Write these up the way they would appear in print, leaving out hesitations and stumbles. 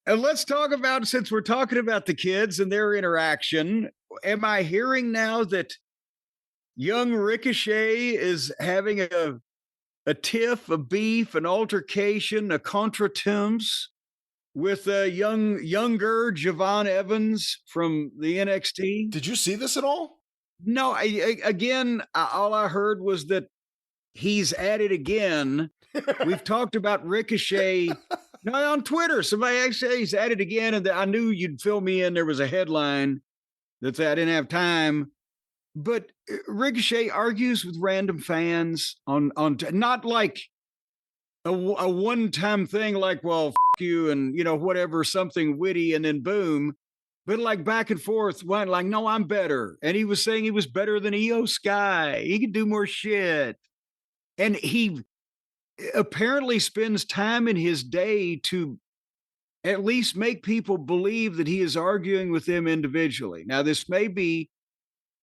And let's talk about, since we're talking about the kids and their interaction, am I hearing now that young Ricochet is having a tiff, a beef, an altercation, a contretemps with younger Javon Evans from the NXT? Did you see this at all? No, again, all I heard was that he's at it again. We've talked about Ricochet. No, on Twitter, somebody actually he's at it again, and I knew you'd fill me in. There was a headline that said I didn't have time, but Ricochet argues with random fans on not like a one-time thing, like, well, you, and whatever, something witty, and then boom, but like back and forth, like, no, I'm better, and he was saying he was better than Io Sky. He could do more shit, and he apparently spends time in his day to at least make people believe that he is arguing with them individually. Now, this may be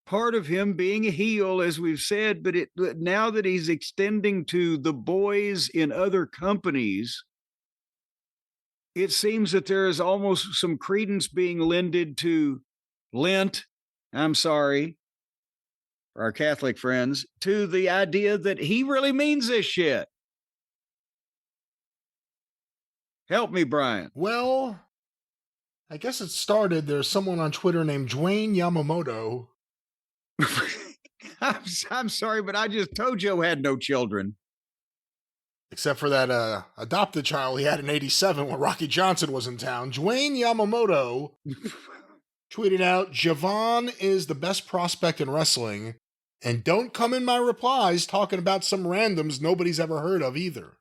part of him being a heel, as we've said, but now that he's extending to the boys in other companies, it seems that there is almost some credence being lent, I'm sorry, for our Catholic friends, to the idea that he really means this shit. Help me, Brian. Well, I guess it started. There's someone on Twitter named Dwayne Yamamoto. I'm sorry, but I just told Joe had no children. Except for that adopted child he had in '87 when Rocky Johnson was in town. Dwayne Yamamoto tweeted out, Javon is the best prospect in wrestling, and don't come in my replies talking about some randoms nobody's ever heard of either.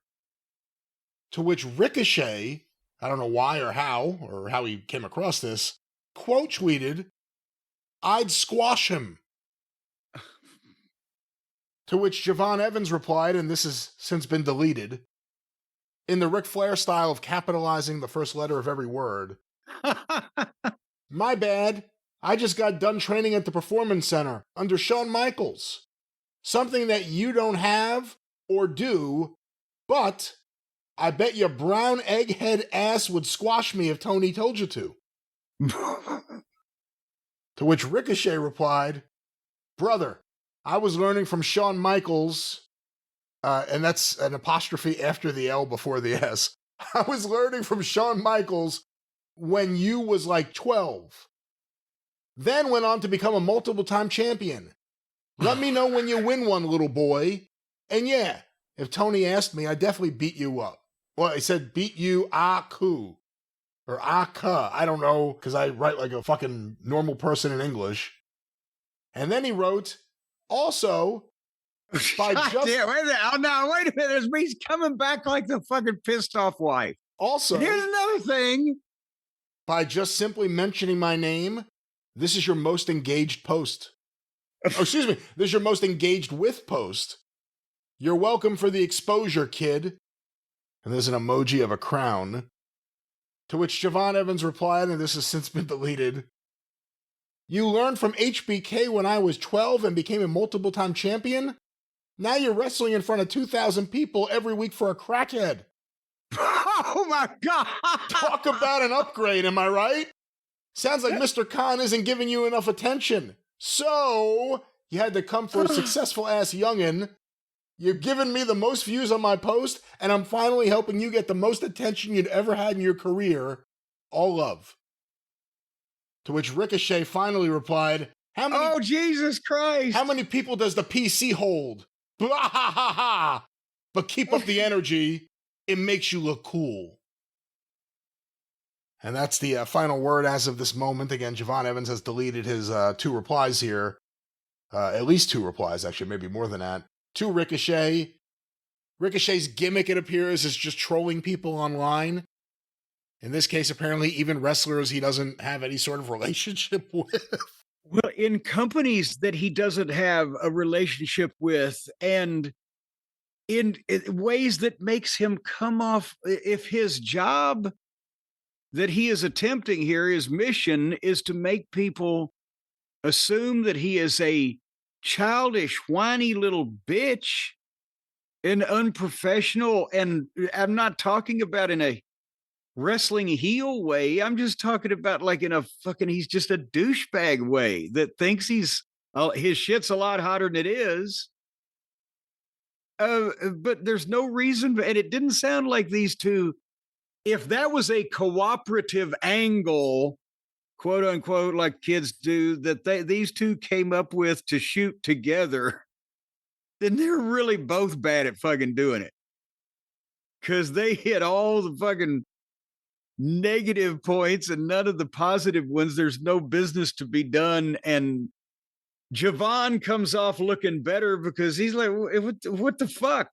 To which Ricochet, I don't know why or how he came across this, quote tweeted, I'd squash him. To which Javon Evans replied, and this has since been deleted, in the Ric Flair style of capitalizing the first letter of every word. My bad. I just got done training at the Performance Center under Shawn Michaels. Something that you don't have or do, but I bet your brown egghead ass would squash me if Tony told you to. To which Ricochet replied, brother, I was learning from Shawn Michaels, and that's an apostrophe after the L before the S. I was learning from Shawn Michaels when you was like 12. Then went on to become a multiple-time champion. Let me know when you win one, little boy. And yeah, if Tony asked me, I'd definitely beat you up. Well, he said beat you aku. Or aka. I don't know, because I write like a fucking normal person in English. And then he wrote, also, by just... Damn, wait a minute. He's coming back like the fucking pissed off wife. Also, and here's another thing. By just simply mentioning my name, this is your most engaged post. Oh, excuse me. This is your most engaged with post. You're welcome for the exposure, kid. And there's an emoji of a crown. To which Javon Evans replied, and this has since been deleted, you learned from HBK when I was 12 and became a multiple-time champion? Now you're wrestling in front of 2,000 people every week for a crackhead. Oh my God. Talk about an upgrade, am I right? Sounds like Mr. Khan isn't giving you enough attention. So, you had to come for a successful-ass youngin'. You're giving me the most views on my post, and I'm finally helping you get the most attention you'd ever had in your career. All love. To which Ricochet finally replied, oh, Jesus Christ. How many people does the PC hold? Blah, ha, ha, ha. But keep up the energy. It makes you look cool. And that's the final word as of this moment. Again, Javon Evans has deleted his 2 replies here. At least 2 replies, actually, maybe more than that. To Ricochet. Ricochet's gimmick, it appears, is just trolling people online. In this case, apparently, even wrestlers he doesn't have any sort of relationship with. Well, in companies that he doesn't have a relationship with, and in ways that makes him come off, if his job that he is attempting here, his mission is to make people assume that he is a childish, whiny little bitch and unprofessional. And I'm not talking about in a wrestling heel way. I'm just talking about like in a fucking, he's just a douchebag way that thinks his shit's a lot hotter than it is. But there's no reason, and it didn't sound like these two, if that was a cooperative angle, quote unquote, like kids do, that these two came up with to shoot together, then they're really both bad at fucking doing it. Because they hit all the fucking negative points and none of the positive ones. There's no business to be done. And Javon comes off looking better because he's like, what the fuck?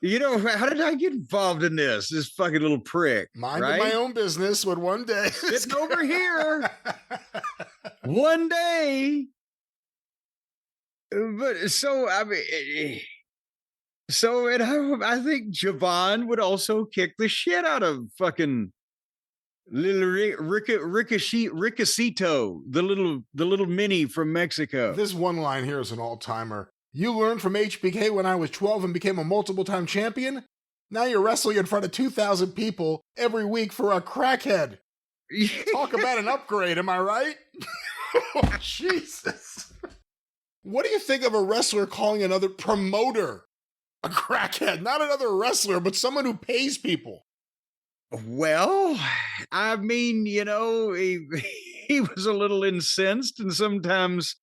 You know, how did I get involved in this? This fucking little prick. Minding my own business, but one day. Sitting over here. One day. But so, I mean, and I think Javon would also kick the shit out of fucking little Ricocito, the little mini from Mexico. This one line here is an all-timer. You learned from HBK when I was 12 and became a multiple-time champion? Now you're wrestling in front of 2,000 people every week for a crackhead. Talk about an upgrade, am I right? Oh, Jesus. What do you think of a wrestler calling another promoter a crackhead? Not another wrestler, but someone who pays people. Well, I mean, you know, he was a little incensed, and sometimes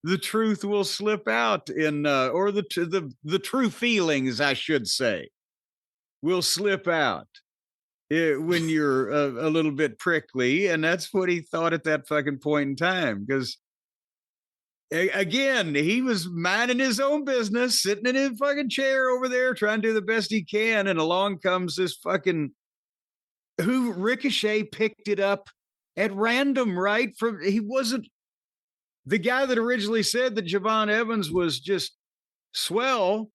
the truth will slip out or the true feelings, I should say, will slip out when you're a little bit prickly. And that's what he thought at that fucking point in time. Because again, he was minding his own business, sitting in his fucking chair over there, trying to do the best he can. And along comes this fucking Ricochet picked it up at random, right? He wasn't the guy that originally said that Javon Evans was just swell,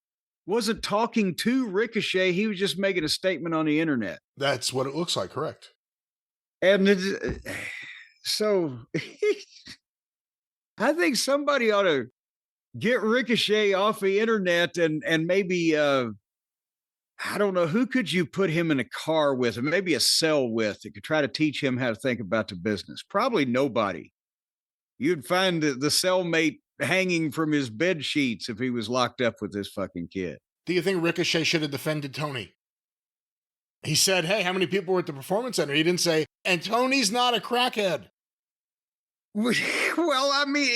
wasn't talking to Ricochet. He was just making a statement on the internet. That's what it looks like, correct. And so I think somebody ought to get Ricochet off the internet and maybe, I don't know, who could you put him in a car with, or maybe a cell with, that could try to teach him how to think about the business? Probably nobody. You'd find the cellmate hanging from his bed sheets if he was locked up with this fucking kid. Do you think Ricochet should have defended Tony? He said, hey, how many people were at the Performance Center? He didn't say, and Tony's not a crackhead. Well, I mean,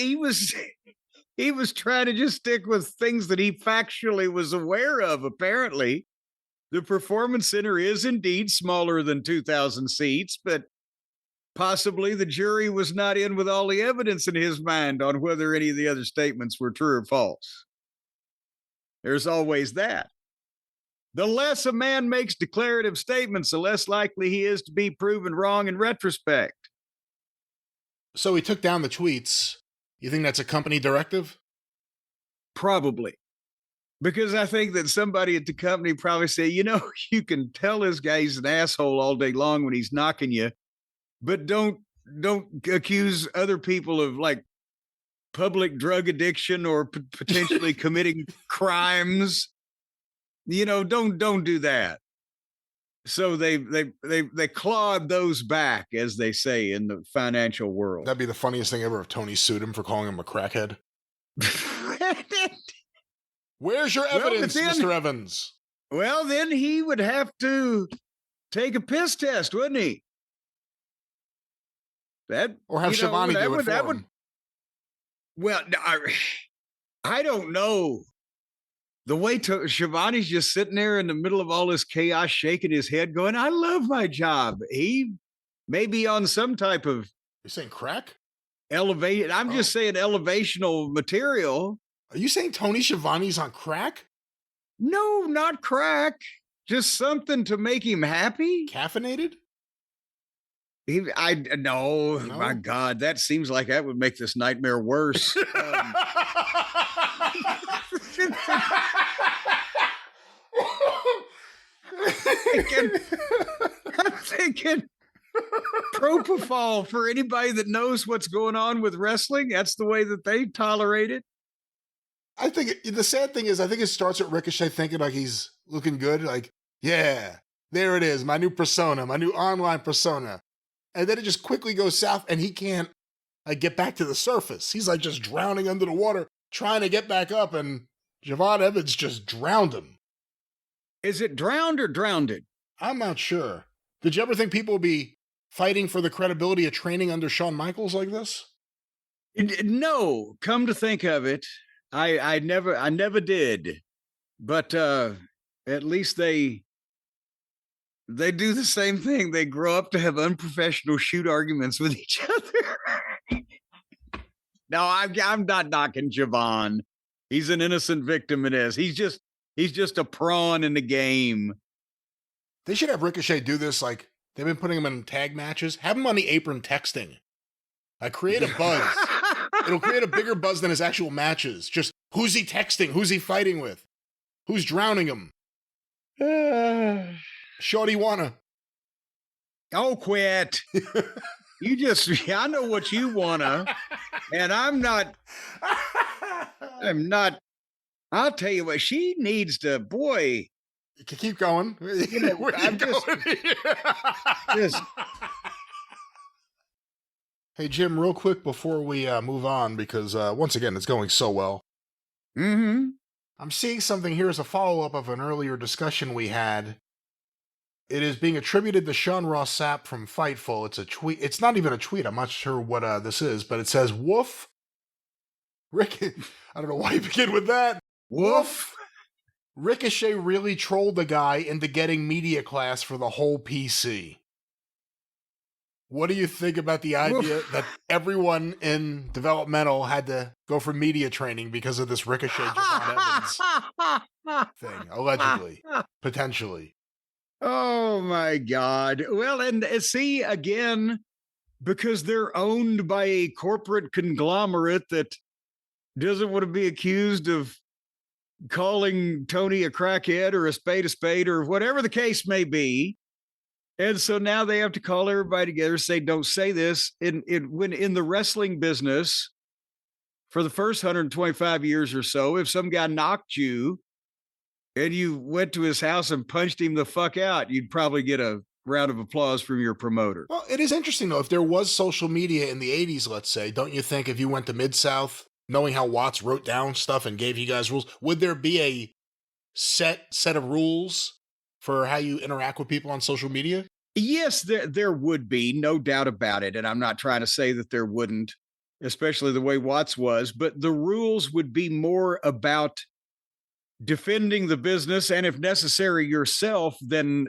he was trying to just stick with things that he factually was aware of, apparently. The Performance Center is indeed smaller than 2,000 seats, but possibly the jury was not in with all the evidence in his mind on whether any of the other statements were true or false. There's always that. The less a man makes declarative statements, the less likely he is to be proven wrong in retrospect. So he took down the tweets. You think that's a company directive? Probably. Because I think that somebody at the company probably say, you know, you can tell this guy's an asshole all day long when he's knocking you, but don't accuse other people of like public drug addiction or potentially committing crimes. You know, don't do that. So they clawed those back, as they say in the financial world. That'd be the funniest thing ever if Tony sued him for calling him a crackhead. Where's your evidence, Mr. Evans? Well, then he would have to take a piss test, wouldn't he? Or have Shivani do it for him. Well, I don't know. The way Shivani's just sitting there in the middle of all this chaos, shaking his head, going, I love my job. He may be on some type of... You're saying crack? Elevated. I'm just saying elevational material. Are you saying Tony Schiavone's on crack? No, not crack. Just something to make him happy. Caffeinated? No, my God, that seems like that would make this nightmare worse. I'm thinking propofol for anybody that knows what's going on with wrestling. That's the way that they tolerate it. I think the sad thing is, I think it starts at Ricochet thinking like he's looking good. Like, yeah, There it is, my new persona, my new online persona. And then it just quickly goes south, and he can't get back to the surface. He's like just drowning under the water, trying to get back up, and Javon Evans just drowned him. Is it drowned or drowned? I'm not sure. Did you ever think people would be fighting for the credibility of training under Shawn Michaels like this? No, come to think of it, I never did. But at least they do the same thing. They grow up to have unprofessional shoot arguments with each other. No, I'm not knocking Javon. He's an innocent victim in this. He's just a pawn in the game. They should have Ricochet do this. Like, they've been putting him in tag matches. Have him on the apron texting. Create a buzz. It'll create a bigger buzz than his actual matches. Just, who's he texting? Who's he fighting with? Who's drowning him? Shorty wanna. Oh, quit. I know what you wanna. And I'm not. I'll tell you what, she needs to, boy. You can keep going. I'm just. Hey, Jim, real quick before we move on, because once again, it's going so well. Mm-hmm. I'm seeing something here as a follow-up of an earlier discussion we had. It is being attributed to Sean Ross Sapp from Fightful. It's a tweet. It's not even a tweet. I'm not sure what this is, but it says, woof. I don't know why you begin with that. Woof. Ricochet really trolled the guy into getting media class for the whole PC. What do you think about the idea that everyone in developmental had to go for media training because of this Ricochet Javon Evans thing? Allegedly. Potentially. Oh, my God. Well, and see, again, because they're owned by a corporate conglomerate that doesn't want to be accused of calling Tony a crackhead or a spade or whatever the case may be. And so now they have to call everybody together, say, don't say this. When in the wrestling business, for the first 125 years or so, if some guy knocked you and you went to his house and punched him the fuck out, you'd probably get a round of applause from your promoter. Well, it is interesting, though. If there was social media in the 80s, let's say, don't you think if you went to Mid-South, knowing how Watts wrote down stuff and gave you guys rules, would there be a set of rules for how you interact with people on social media? Yes, there would be, no doubt about it. And I'm not trying to say that there wouldn't, especially the way Watts was, but the rules would be more about defending the business and, if necessary, yourself than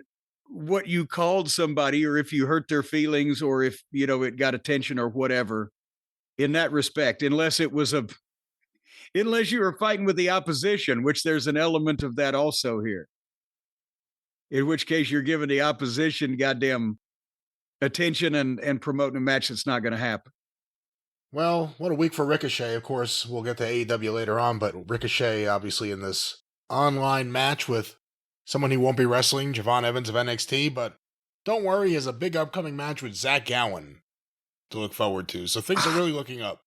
what you called somebody, or if you hurt their feelings, or if, it got attention or whatever in that respect, unless you were fighting with the opposition, which there's an element of that also here. In which case you're giving the opposition goddamn attention and promoting a match that's not going to happen. Well, what a week for Ricochet. Of course, we'll get to AEW later on, but Ricochet obviously in this online match with someone he won't be wrestling, Javon Evans of NXT, but don't worry, he has a big upcoming match with Zach Gowen to look forward to. So things are really looking up.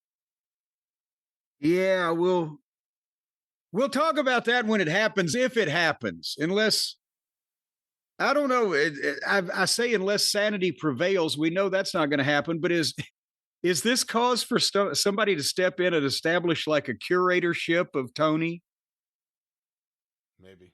Yeah, we'll talk about that when it happens, if it happens, unless... I don't know. I say unless sanity prevails, we know that's not going to happen. But is this cause for somebody to step in and establish like a curatorship of Tony? Maybe.